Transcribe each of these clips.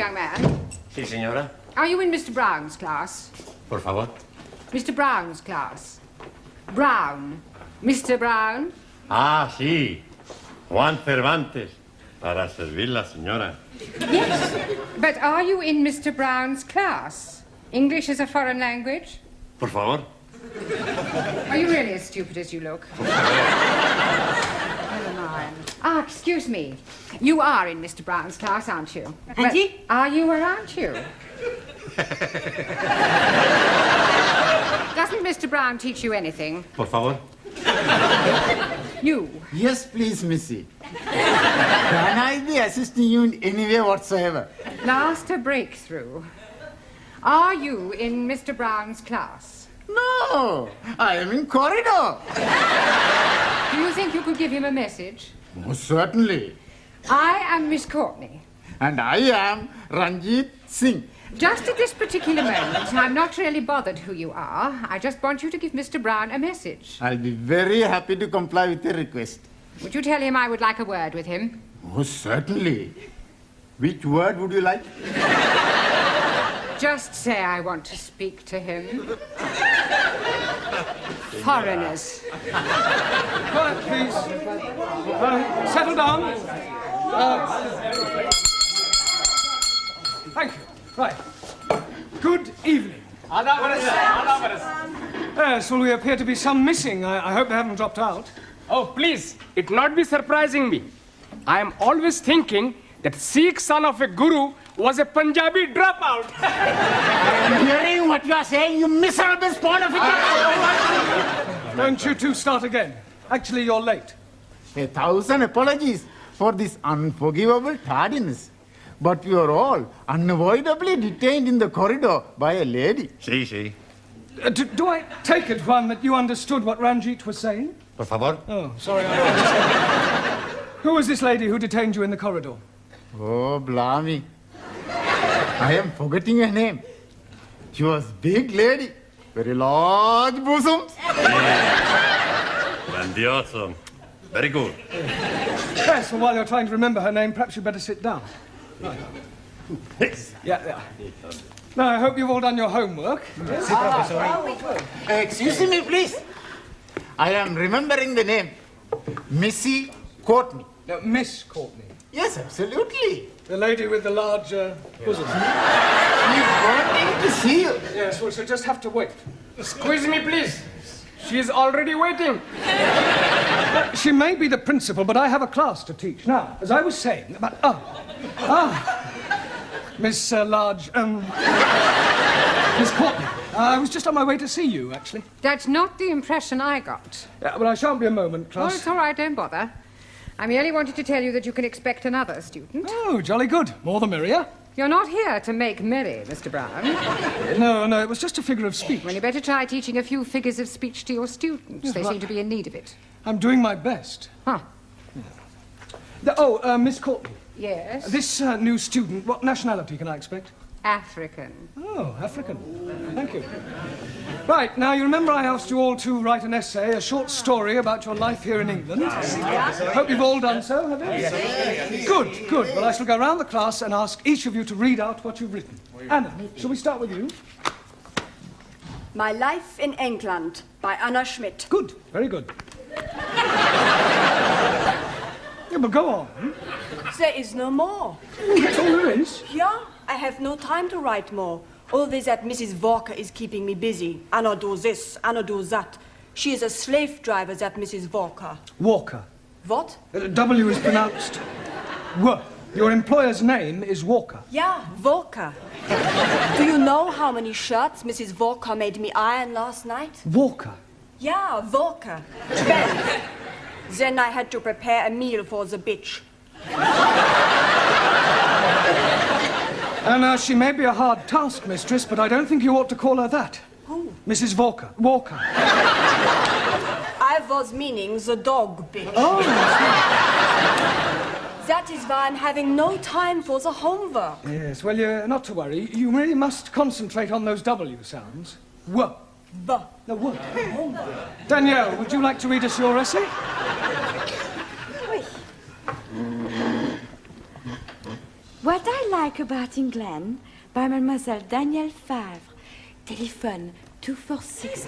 young man. Sí, señora. Are you in Mr. Brown's class? Por favor. Mr. Brown's class. Brown. Mr. Brown? Ah, sí. Juan Cervantes. Para servirla, señora. Yes. But are you in Mr. Brown's class? English is a foreign language? Por favor. Are you really as stupid as you look? Never mind. Ah, excuse me. You are in Mr. Brown's class, aren't you? Auntie? Are you or aren't you? Doesn't Mr. Brown teach you anything? Por favor. You. Yes, please, Missy. Can I be assisting you in any way whatsoever? Last a breakthrough. Are you in Mr. Brown's class? No, I am in corridor. Do you think you could give him a message? Most certainly. I am Miss Courtney. And I am Ranjit Singh. Just at this particular moment, I'm not really bothered who you are. I just want you to give Mr. Brown a message. I'll be very happy to comply with your request. Would you tell him I would like a word with him? Most certainly. Which word would you like? Just say I want to speak to him. Foreigners. Quiet, please. Settle down. Thank you. Right. Good evening. Yes, well, we appear to be some missing. I hope they haven't dropped out. Oh, please, it not be surprising me. I am always thinking that Sikh son of a guru was a Punjabi dropout. I'm hearing what you are saying, you miserable spawn of a... Don't you two start again. Actually, you're late. 1,000 apologies for this unforgivable tardiness. But we are all unavoidably detained in the corridor by a lady. Sí, sí. Do I take it, Juan, that you understood what Ranjit was saying? Por favor. Oh, sorry. Who was this lady who detained you in the corridor? Oh, blimey. I am forgetting her name. She was big lady, very large bosoms. Grandioso. Very good. Yes, well, while you're trying to remember her name, perhaps you'd better sit down. Right. Yeah. Now, I hope you've all done your homework. Excuse me, please. I am remembering the name. Missy Courtney. No, Miss Courtney. Yes, absolutely. The lady with the large bosom. She's wanting to see you. Yes, well, she'll just have to wait. Squeeze me, please. She is already waiting. She may be the principal, but I have a class to teach. Now, as I was saying about... Miss Miss Courtney. I was just on my way to see you, actually. That's not the impression I got. Yeah, but I shan't be a moment, Oh, class. it's all right, don't bother. I merely wanted to tell you that you can expect another student. Oh, jolly good. More the merrier. You're not here to make merry, Mr. Brown. No, it was just a figure of speech. Well, you better try teaching a few figures of speech to your students. Yes, They well, seem to be in need of it. I'm doing my best. Huh. Miss Courtney. Yes? This new student, what nationality can I expect? African. Oh, African. Thank you. Right, now you remember I asked you all to write an essay, a short story about your life here in England. Hope you've all done so, have you? Yes. Good. Well, I shall go round the class and ask each of you to read out what you've written. Anna, shall we start with you? My Life in England by Anna Schmidt. Good, very good. Yeah, but go on. There is no more. That's all there is. Yeah, I have no time to write more. Always that Mrs. Walker is keeping me busy. Anna do this, Anna do that. She is a slave driver, that Mrs. Walker. Walker. What? W is pronounced W. Your employer's name is Walker. Yeah, Walker. Do you know how many shirts Mrs. Walker made me iron last night? Walker. Yeah, Walker. 12. Then I had to prepare a meal for the bitch. And she may be a hard taskmistress, but I don't think you ought to call her that. Who? Mrs. Walker. Walker. I was meaning the dog bitch. Oh. That is why I'm having no time for the homework. Yes, well, you're not to worry. You really must concentrate on those W sounds. W. B. No, W. Danielle, would you like to read us your essay? What I like about England by Mademoiselle Danielle Favre. Telephone 246.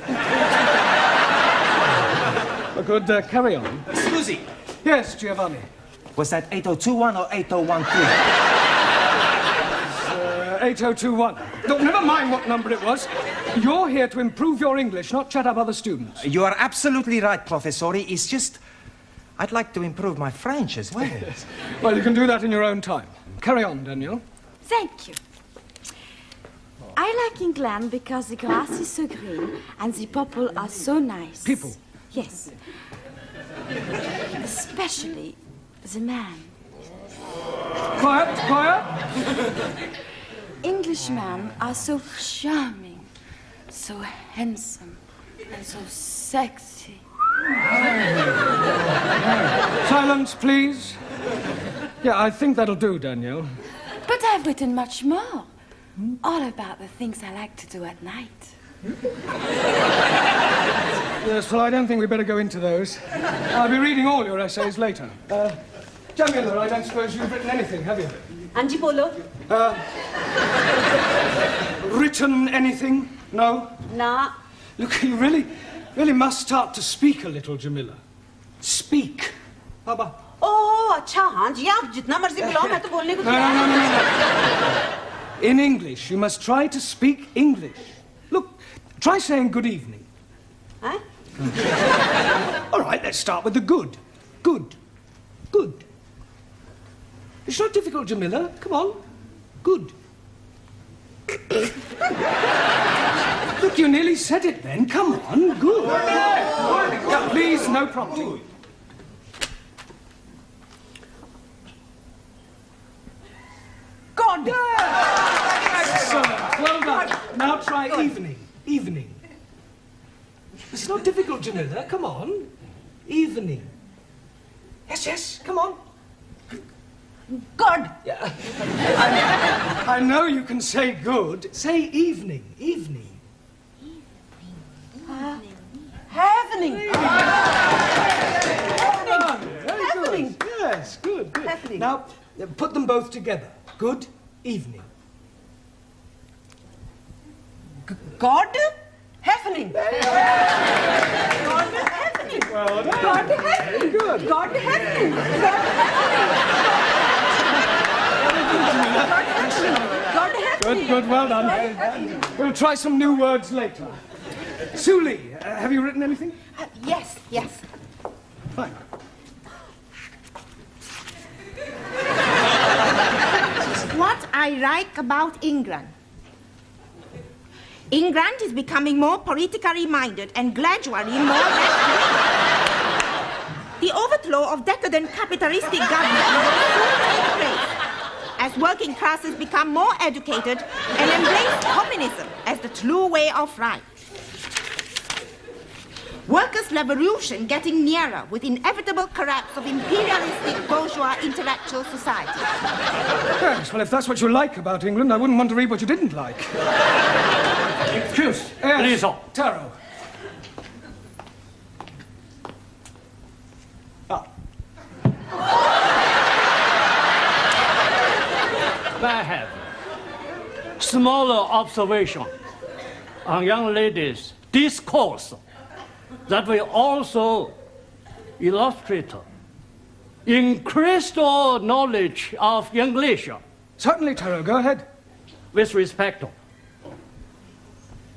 Good, carry on. Susie, Yes, Giovanni. was that 8021 or 8013? 8021. Look, never mind what number it was. You're here to improve your English, not chat up other students. You are absolutely right, Professori. It's just, I'd like to improve my French as well. Well, you can do that in your own time. Carry on, Daniel. Thank you. I like England because the grass is so green and the people are so nice. People? Yes. Especially the man. Quiet, quiet. Englishmen are so charming, so handsome, and so sexy. Silence, please. Yeah, I think that'll do, Daniel. But I've written much more. All about the things I like to do at night. Yes, well, I don't think we better go into those. I'll be reading all your essays later. Jamila, I don't suppose you've written anything, have you? Anji Polo? Written anything? No? Nah. Look, you really must start to speak a little, Jamila. Speak. How about... Oh, अच्छा हाँ जी आप जितना मर्जी बुलाओ मैं तो बोलने को No. In English, you must try to speak English. Look, try saying good evening. Huh? All right, let's start with the good. Good. Good. It's not difficult, Jamila. Come on. Good. Look, you nearly said it then. Come on. Good. Now, please, no prompting. God. Excellent. Well done. Now try evening. Evening. It's not difficult, Jamila. Come on. Evening. Yes. Come on. God. I know you can say good. Say evening. Evening. Happening. Very Happening. good. Yes, good. Happening. Now, put them both together. Good evening. God. Happening. God happening. Well done. God happening. Very good. God happening. God happening. Good, well done. We'll try some new words later. Suli, have you written anything? Yes. Fine. What I like about England. England is becoming more politically minded and gradually more left-wing. The overthrow of decadent capitalistic government will soon take place as working classes become more educated and embrace communism as the true way of life. Workers' revolution getting nearer with inevitable collapse of imperialistic bourgeois intellectual society. Yes, well, if that's what you like about England, I wouldn't want to read what you didn't like. Excuse, Yes, please. Taro. I have smaller observation on young ladies' discourse that will also illustrate increased knowledge of English. Certainly, Taro, go ahead. With respect,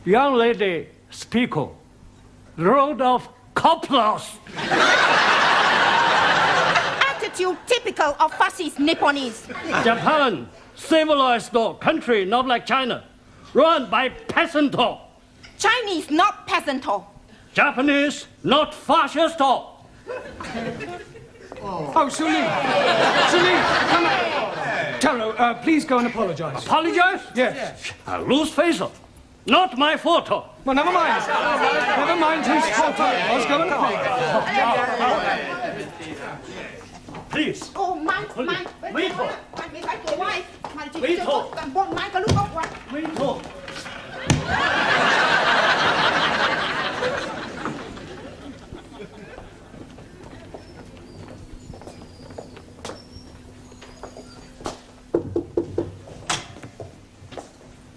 young lady speaker wrote of couplers. Attitude typical of fascist Nipponese. Japan, civilized country, not like China, run by peasant. Chinese not peasant. Japanese, not fascist. Oh, Suli, come on. Taro, please go and apologize. Apologize? Yes. I lose face. Not my fault. Well, never mind. Never mind whose fault it was. Go and apologize. Please. Oh, my. Wait.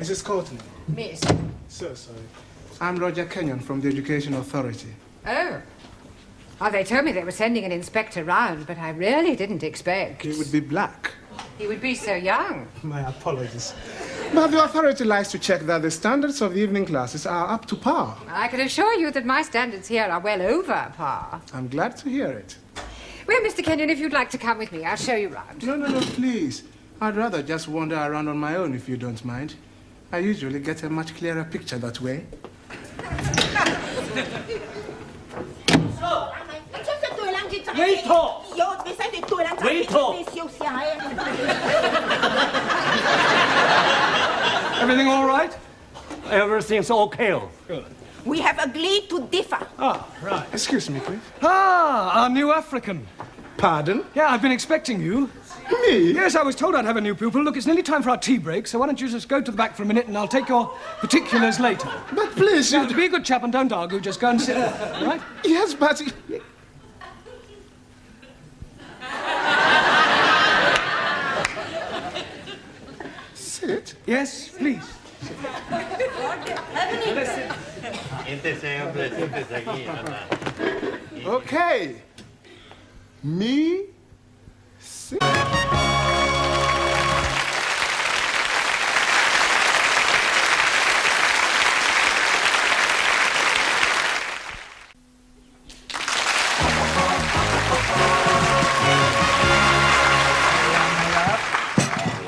Mrs. Courtney. Miss. So sorry. I'm Roger Kenyon from the Education Authority. Oh. Oh, they told me they were sending an inspector round, but I really didn't expect. He would be black. He would be so young. My apologies. But the authority likes to check that the standards of the evening classes are up to par. I can assure you that my standards here are well over par. I'm glad to hear it. Well, Mr. Kenyon, if you'd like to come with me, I'll show you round. No, please. I'd rather just wander around on my own if you don't mind. I usually get a much clearer picture that way. Everything all right? Everything's okay. Good. We have agreed to differ. Ah, right. Excuse me, please. Ah, our new African. Pardon? Yeah, I've been expecting you. Me? Yes, I was told I'd have a new pupil. Look, it's nearly time for our tea break, so why don't you just go to the back for a minute and I'll take your particulars later. But please, now, be a good chap and don't argue. Just go and sit there, all right? Yes, but... Sit? Yes, please. Okay. Me. Sit.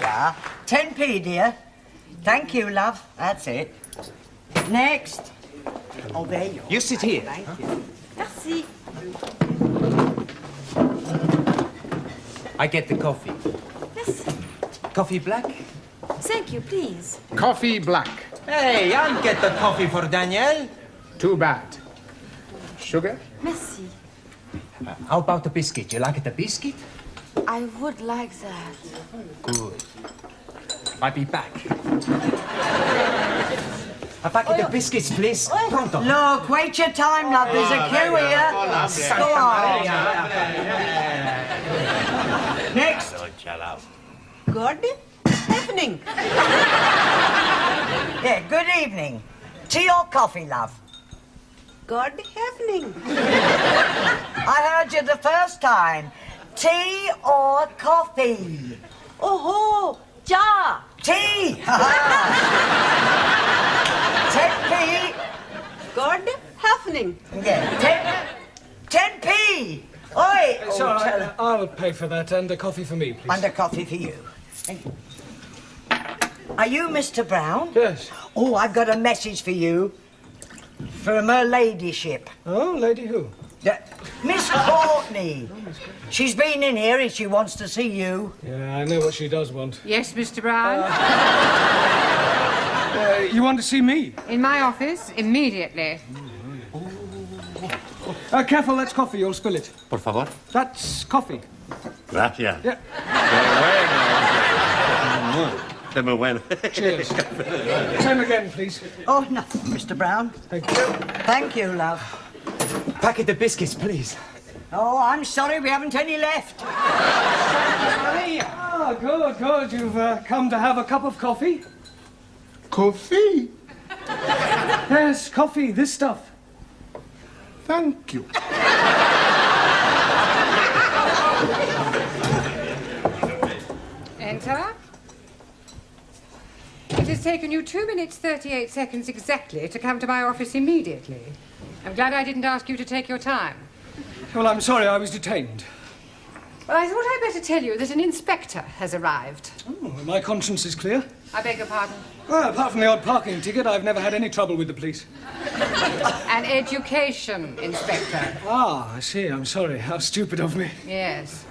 Yeah. 10p, dear. Thank you, love. That's it. Next. Oh, there you are. You sit here. Thank you. Merci. I get the coffee. Merci. Coffee black? Thank you, please. Coffee black. Hey, I'll get the coffee for Danielle. Too bad. Sugar? Merci. How about the biscuit? You like the biscuit? I would like that. Good. I'll be back. A packet of biscuits, please. Pronto. Look, wait your time, love. There's a queue here. Go on. Next. Good evening. Yeah, good evening. Tea or coffee, love? Good evening. I heard you the first time. Tea or coffee? Oh, ja. Tea! 10p. Good evening. Yeah, 10p. Oi! It's all right. I'll pay for that and a coffee for me, please. And a coffee for you. Are you Mr. Brown? Yes. Oh, I've got a message for you. From her ladyship. Oh, lady who? Miss Courtney. She's been in here and she wants to see you. Yeah, I know what she does want. Yes, Mr. Brown? You want to see me? In my office, immediately. Careful, that's coffee. You'll spill it. Por favor. That's coffee. Gracias. Yeah. Es muy bueno. Cheers. Same again, please. Oh, nothing, Mr. Brown. Thank you. Thank you, love. Packet of biscuits, please. Oh, I'm sorry we haven't any left. Ah, good, good. You've come to have a cup of coffee? Coffee? Yes, coffee, this stuff. Thank you. Enter. It has taken you 2 minutes 38 seconds exactly to come to my office immediately. I'm glad I didn't ask you to take your time. Well, I'm sorry I was detained. Well, I thought I'd better tell you that an inspector has arrived. Oh, my conscience is clear. I beg your pardon. Well, apart from the odd parking ticket, I've never had any trouble with the police. An education inspector. Ah, I see. I'm sorry. How stupid of me. Yes.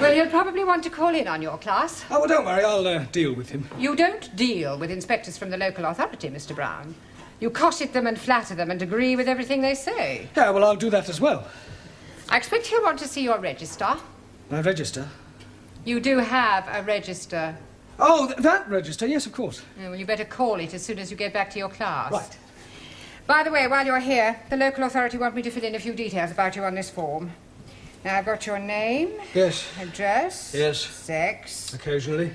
Well, you'll probably want to call in on your class. Oh, well, don't worry. I'll deal with him. You don't deal with inspectors from the local authority, Mr. Brown. You cosset them and flatter them and agree with everything they say. Yeah, well, I'll do that as well. I expect he'll want to see your register. My register? You do have a register. Oh, that register? Yes, of course. Yeah, well, you better call it as soon as you get back to your class. Right. By the way, while you're here, the local authority want me to fill in a few details about you on this form. Now, I've got your name. Yes. Address. Yes. Sex. Occasionally.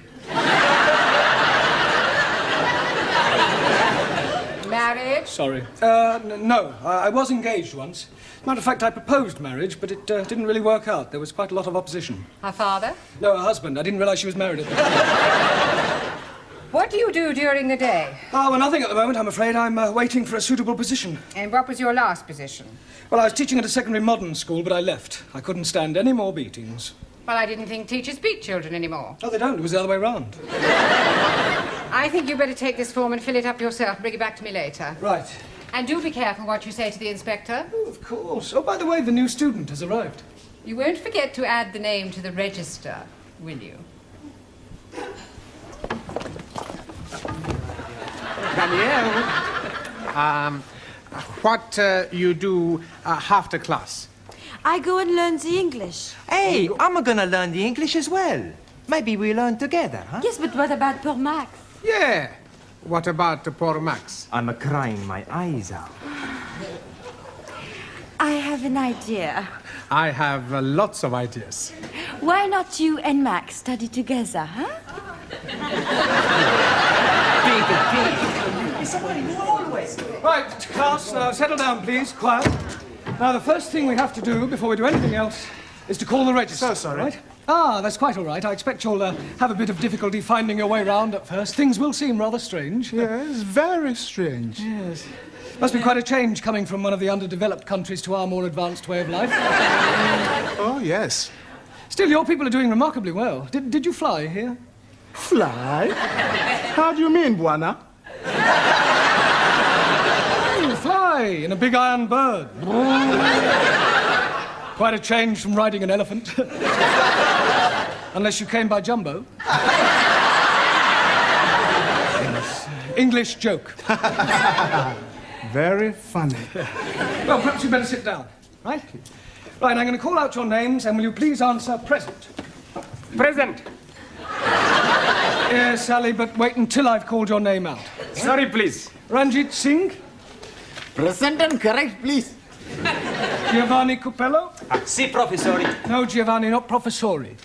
married? Sorry. No, I was engaged once. As a matter of fact, I proposed marriage, but it didn't really work out. There was quite a lot of opposition. Her father? No, her husband. I didn't realize she was married at the time. What do you do during the day? Oh, well, nothing at the moment, I'm afraid. I'm waiting for a suitable position. And what was your last position? Well, I was teaching at a secondary modern school, but I left. I couldn't stand any more beatings. Well, I didn't think teachers beat children anymore. Oh, they don't. It was the other way round. I think you better take this form and fill it up yourself and bring it back to me later. Right. And do be careful what you say to the inspector. Oh, of course. Oh, by the way, the new student has arrived. You won't forget to add the name to the register, will you? Danielle, what you do after class? I go and learn the English. Hey, I'm gonna learn the English as well. Maybe we learn together, huh? Yes, but what about poor Max? Yeah. What about poor Max? I'm crying my eyes out. I have an idea. I have lots of ideas. Why not you and Max study together, huh? Right, class, now settle down, please. Quiet. Now, the first thing we have to do before we do anything else is to call the register. So sorry. Right? Ah, that's quite all right. I expect you'll have a bit of difficulty finding your way round at first. Things will seem rather strange. Yes, very strange. Yes. Must be quite a change coming from one of the underdeveloped countries to our more advanced way of life. Oh, yes. Still, your people are doing remarkably well. Did you fly here? Fly? How do you mean, Buana? Fly in a big iron bird. Quite a change from riding an elephant. Unless you came by jumbo. Yes. English joke. Very funny. Well, perhaps you better sit down, right? Right, I'm going to call out your names, and will you please answer present? Present. Yes, Sally, but wait until I've called your name out. Sorry, please. Ranjit Singh? Present and correct, please. Giovanni Cupello? Si, professori. No, Giovanni, not professori.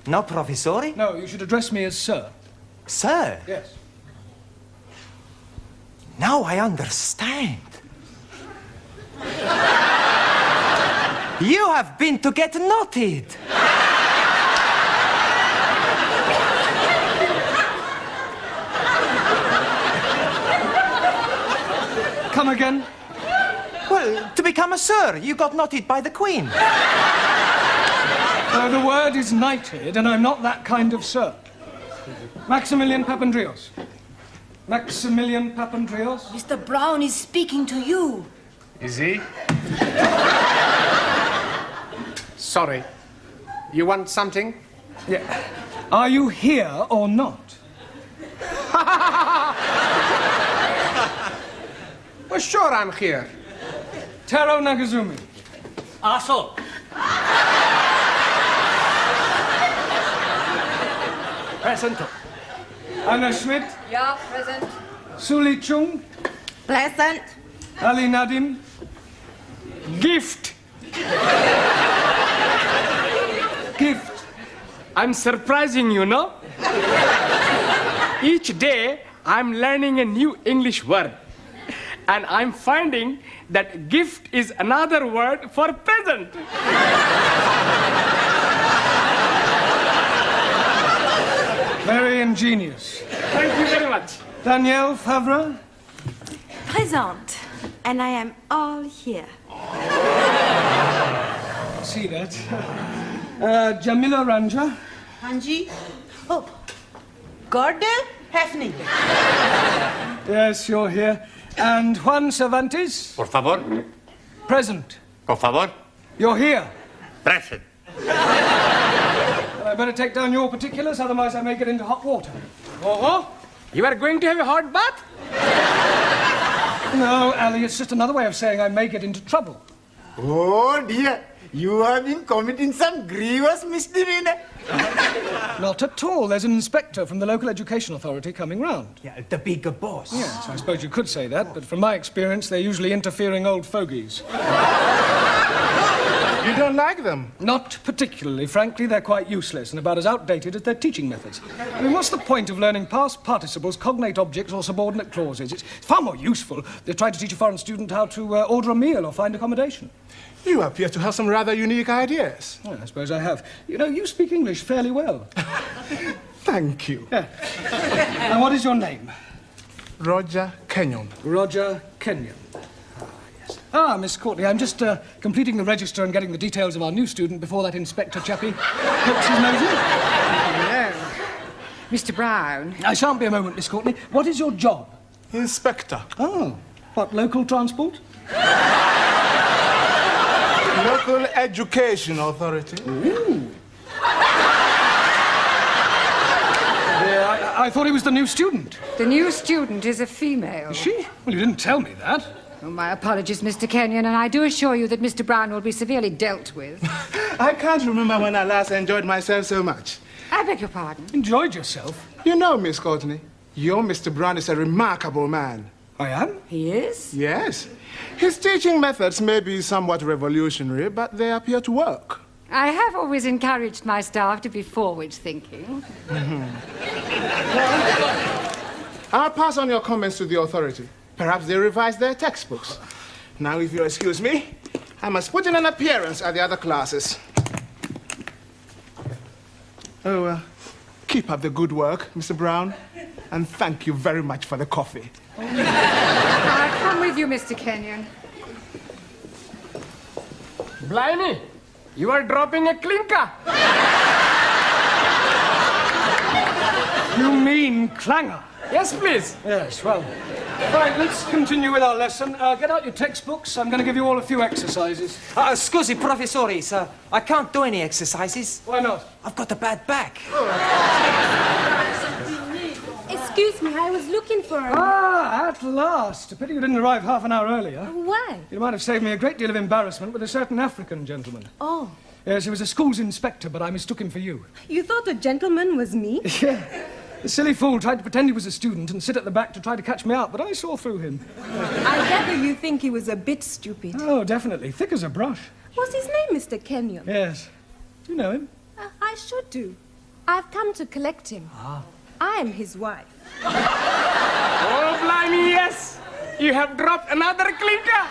No, professori? No, you should address me as sir. Sir? Yes. Now I understand. You have been to get knotted. Come again? Well, to become a sir, you got knotted by the Queen. The word is knighted, and I'm not that kind of sir. Maximilian Papandreous. Maximilian Papandreous? Mr. Brown is speaking to you. Is he? Sorry. You want something? Yeah. Are you here or not? Well, sure I'm here. Taro Nagazumi. Aso. Present. Anna Schmidt. Yeah, present. Suli Chung. Pleasant. Ali Nadim. Gift. Gift. I'm surprising you, no? Each day, I'm learning a new English word. And I'm finding that gift is another word for present. Very ingenious. Thank you very much. Danielle Favre. Present. And I am all here. See that. Jamila Ranja. Hanji. Oh. Gordon Hefning. Yes, you're here. And Juan Cervantes. Por favor. Present. Por favor. You're here. Present. I better take down your particulars, otherwise I may get into hot water. Oh, you are going to have a hot bath? No, Ali, it's just another way of saying I may get into trouble. Oh dear, you have been committing some grievous misdemeanor. Not at all. There's an inspector from the local education authority coming round. Yeah, the bigger boss. Yes, I suppose you could say that, but from my experience, they're usually interfering old fogies. You don't like them? Not particularly. Frankly, they're quite useless and about as outdated as their teaching methods. I mean, what's the point of learning past participles, cognate objects, or subordinate clauses? It's far more useful to try to teach a foreign student how to order a meal or find accommodation. You appear to have some rather unique ideas. Well, I suppose I have. You know, you speak English fairly well. Thank you. Yeah. And what is your name? Roger Kenyon. Roger Kenyon. Miss Courtney, I'm just completing the register and getting the details of our new student before that inspector chappie pokes his nose in. Hello. Mr. Brown. I shan't be a moment, Miss Courtney. What is your job? Inspector. Oh, what, local transport? Local Education Authority. Ooh. I thought he was the new student. The new student is a female. Is she? Well, you didn't tell me that. Oh, my apologies, Mr. Kenyon, and I do assure you that Mr. Brown will be severely dealt with. I can't remember when I last enjoyed myself so much. I beg your pardon? Enjoyed yourself? You know, Miss Courtney, your Mr. Brown is a remarkable man. I am? He is? Yes. His teaching methods may be somewhat revolutionary, but they appear to work. I have always encouraged my staff to be forward-thinking. I'll pass on your comments to the authority. Perhaps they revise their textbooks. Now, if you'll excuse me, I must put in an appearance at the other classes. Oh, keep up the good work, Mr. Brown, and thank you very much for the coffee. I'll come with you, Mr. Kenyon. Blimey, you are dropping a clinker. You mean clanger? Yes, please. Yes, well. Right, let's continue with our lesson. Get out your textbooks. I'm going to give you all a few exercises. Scusi, professore, sir. I can't do any exercises. Why not? I've got a bad back. Excuse me, I was looking for her. Ah, at last. A pity you didn't arrive half an hour earlier. Why? You might have saved me a great deal of embarrassment with a certain African gentleman. Oh. Yes, he was a school's inspector, but I mistook him for you. You thought a gentleman was me? Yeah. The silly fool tried to pretend he was a student and sit at the back to try to catch me out, but I saw through him. I gather you think he was a bit stupid. Oh, definitely. Thick as a brush. What's his name, Mr. Kenyon? Yes. You know him? I should do. I've come to collect him. I am his wife. Oh, blimey, yes. You have dropped another clinker.